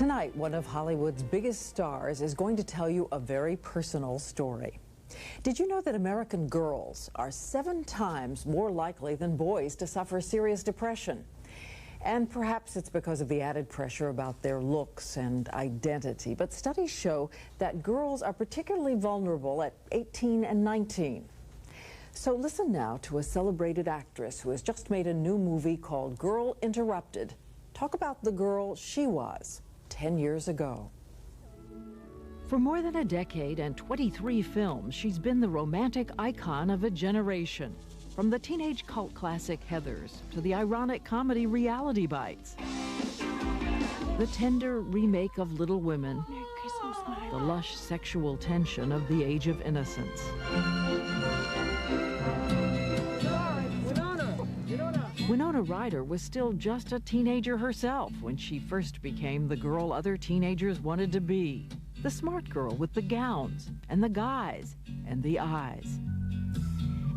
Tonight, one of Hollywood's biggest stars is going to tell you a very personal story. Did you know that American girls are 7 times more likely than boys to suffer serious depression? And perhaps it's because of the added pressure about their looks and identity. But studies show that girls are particularly vulnerable at 18 and 19. So listen now to a celebrated actress who has just made a new movie called Girl Interrupted. Talk about the girl she was 10 years ago. For more than a decade and 23 films, she's been the romantic icon of a generation. From the teenage cult classic Heathers to the ironic comedy Reality Bites. The tender remake of Little Women. Merry Christmas, the lush sexual tension of The Age of Innocence. Winona Ryder was still just a teenager herself when she first became the girl other teenagers wanted to be. The smart girl with the gowns, and the guys, and the eyes.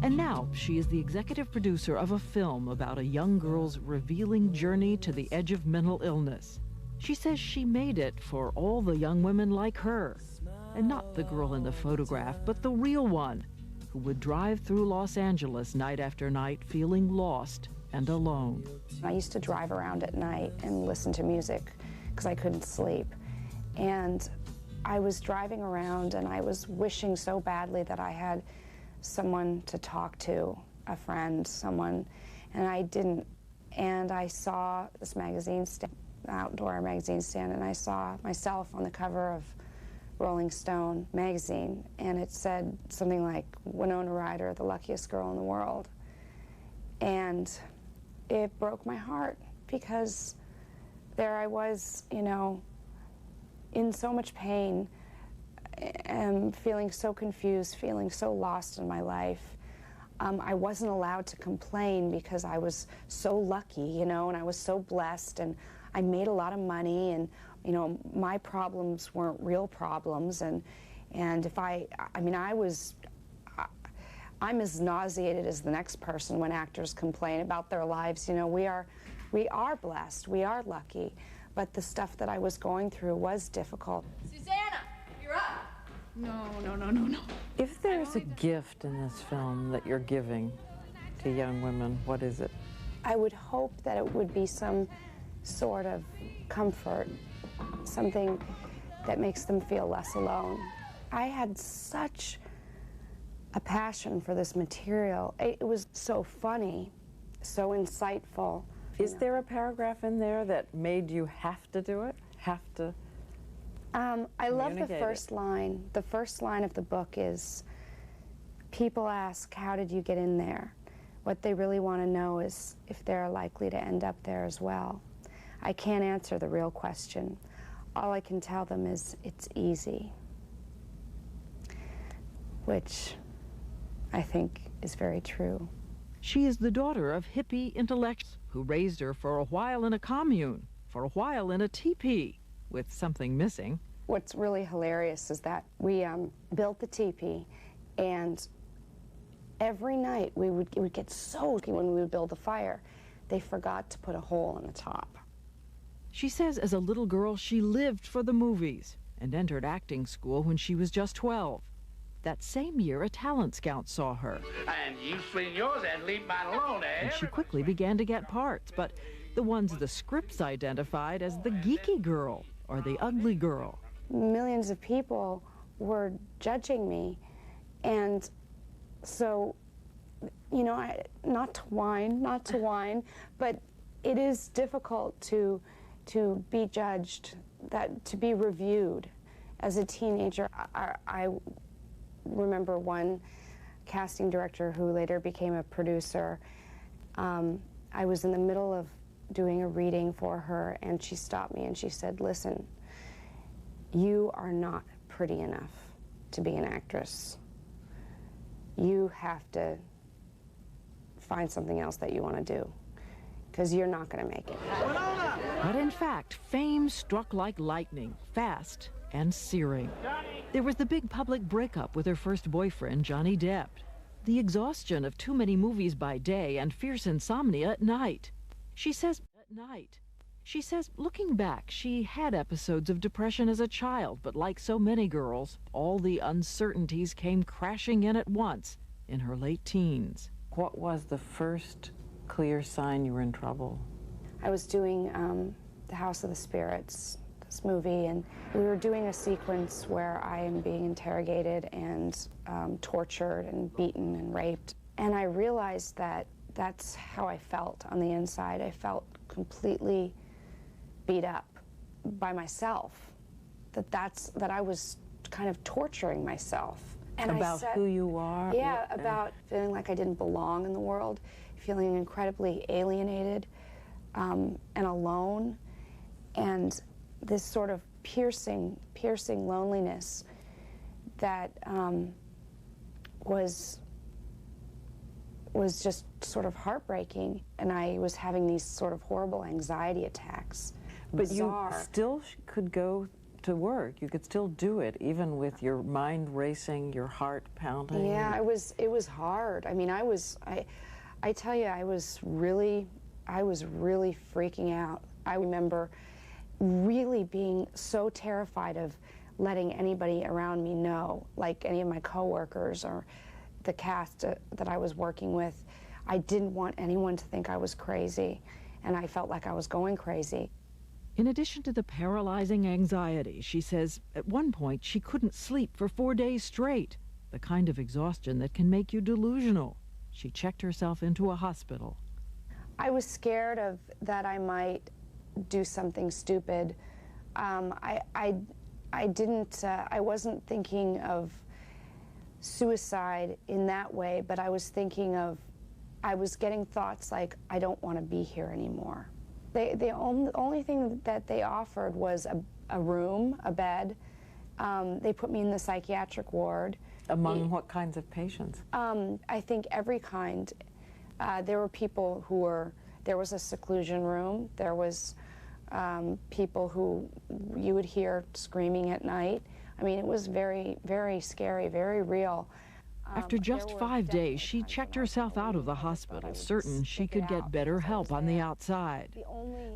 And now she is the executive producer of a film about a young girl's revealing journey to the edge of mental illness. She says she made it for all the young women like her, and not the girl in the photograph, but the real one, who would drive through Los Angeles night after night feeling lost and alone. I used to drive around at night and listen to music because I couldn't sleep. And I was driving around and I was wishing so badly that I had someone to talk to, a friend, someone, and I didn't. And I saw this magazine stand, outdoor magazine stand, and I saw myself on the cover of Rolling Stone magazine, and it said something like, Winona Ryder, the luckiest girl in the world. And it broke my heart because there I was, you know, in so much pain and feeling so confused, feeling so lost in my life. I wasn't allowed to complain because I was so lucky, you know, and I was so blessed, and I made a lot of money, and, you know, my problems weren't real problems, and if I'm as nauseated as the next person when actors complain about their lives. You know, we are blessed, we are lucky, but the stuff that I was going through was difficult. Susanna, you're up. No. If there's a gift in this film that you're giving to young women, what is it? I would hope that it would be some sort of comfort, something that makes them feel less alone. I had such a passion for this material. It was so funny, so insightful. Is there a paragraph in there that made you have to do it? Have to? I love the first line. The first line of the book is, people ask, how did you get in there? What they really want to know is if they're likely to end up there as well. I can't answer the real question. All I can tell them is it's easy, which I think is very true. She is the daughter of hippie intellectuals who raised her for a while in a commune, for a while in a teepee, with something missing. What's really hilarious is that we built the teepee, and every night we would get so lucky when we would build the fire. They forgot to put a hole in the top. She says as a little girl she lived for the movies and entered acting school when she was just 12. That same year, a talent scout saw her. And you swing yours and leave mine alone, eh? And she quickly began to get parts, but the ones the scripts identified as the geeky girl or the ugly girl. Millions of people were judging me, and so, you know, not to whine, but it is difficult to be judged, to be reviewed. As a teenager, I remember one casting director who later became a producer. I was in the middle of doing a reading for her, and she stopped me and she said, listen, you are not pretty enough to be an actress. You have to find something else that you want to do, because you're not going to make it. But in fact, fame struck like lightning, fast and searing. There was the big public breakup with her first boyfriend, Johnny Depp. The exhaustion of too many movies by day and fierce insomnia at night. She says at night. She says, looking back, she had episodes of depression as a child, but like so many girls, all the uncertainties came crashing in at once in her late teens. What was the first clear sign you were in trouble? I was doing The House of the Spirits, this movie, and we were doing a sequence where I am being interrogated and tortured and beaten and raped. And I realized that that's how I felt on the inside. I felt completely beat up by myself, that I was kind of torturing myself. And about who you are? Yeah, about feeling like I didn't belong in the world, feeling incredibly alienated and alone, and this sort of piercing loneliness that was just sort of heartbreaking, and I was having these sort of horrible anxiety attacks. But Bizarre. you still could go to work. You could still do it, even with your mind racing, your heart pounding. Yeah, it was hard. I mean, I tell you, I was really freaking out. I remember really being so terrified of letting anybody around me know, like any of my coworkers or the cast that I was working with. I didn't want anyone to think I was crazy, and I felt like I was going crazy. In addition to the paralyzing anxiety, she says at one point she couldn't sleep for 4 days straight, the kind of exhaustion that can make you delusional. She checked herself into a hospital. I was scared of that I might do something stupid. I wasn't thinking of suicide in that way, but I was getting thoughts like, I don't want to be here anymore. The only thing that they offered was a room, a bed. They put me in the psychiatric ward. Among what kinds of patients? I think every kind. There were people there was a seclusion room. There was people who you would hear screaming at night. I mean, it was very, very scary, very real. After just 5 days, she checked herself out of the hospital, certain she could get better help on the outside,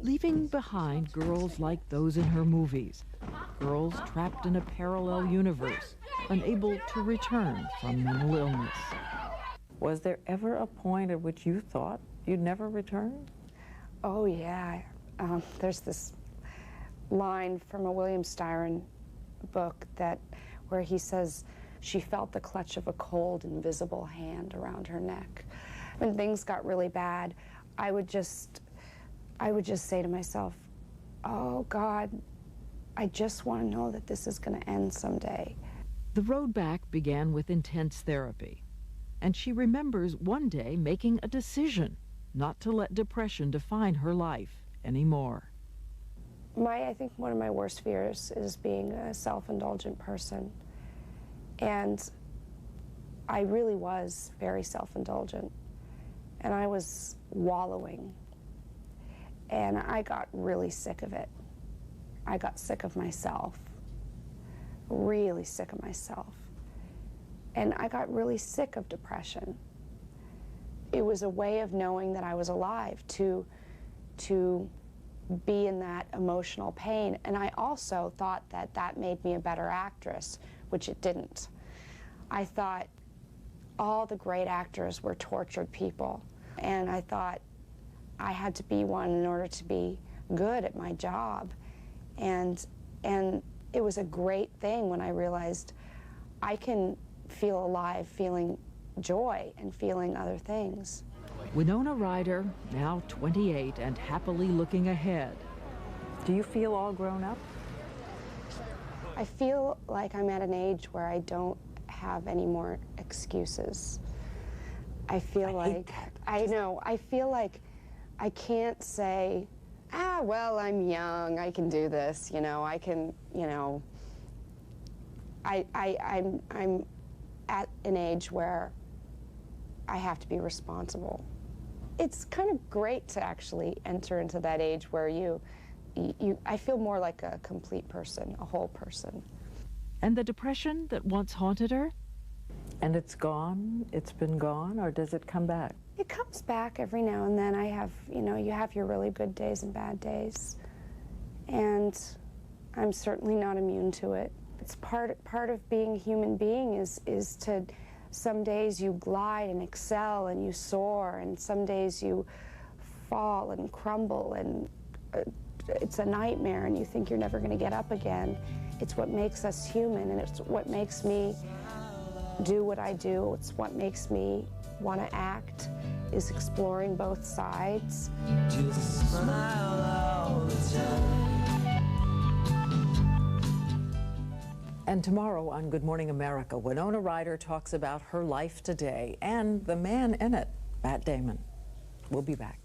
leaving behind girls like those in her movies, girls trapped in a parallel universe, unable to return from mental illness. Was there ever a point at which you thought you'd never return? Oh, yeah. There's this line from a William Styron book where he says, she felt the clutch of a cold, invisible hand around her neck. When things got really bad, I would just say to myself, oh, God, I just want to know that this is going to end someday. The road back began with intense therapy, and she remembers one day making a decision not to let depression define her life anymore. I think one of my worst fears is being a self-indulgent person. And I really was very self-indulgent, and I was wallowing, and I got really sick of it. I got sick of myself, really sick of myself, and I got really sick of depression. It was a way of knowing that I was alive, to be in that emotional pain, and I also thought that made me a better actress, which it didn't. I thought all the great actors were tortured people, and I thought I had to be one in order to be good at my job. And it was a great thing when I realized I can feel alive, feeling joy and feeling other things. Winona Ryder, now 28 and happily looking ahead. Do you feel all grown up? I feel like I'm at an age where I don't have any more excuses. I feel like I can't say, well, I'm young, I can do this, I can, I'm at an age where I have to be responsible. It's kind of great to actually enter into that age where I feel more like a complete person, a whole person. And the depression that once haunted her? And it's gone? It's been gone, or does it come back? It comes back every now and then. I have, you know, you have your really good days and bad days. And I'm certainly not immune to it. It's part of being a human being is to, some days you glide and excel and you soar, and some days you fall and crumble, and it's a nightmare and you think you're never going to get up again. It's what makes us human, and it's what makes me do what I do. It's what makes me want to act, is exploring both sides. Just smile all the time. And tomorrow on Good Morning America, Winona Ryder talks about her life today and the man in it, Matt Damon. We'll be back.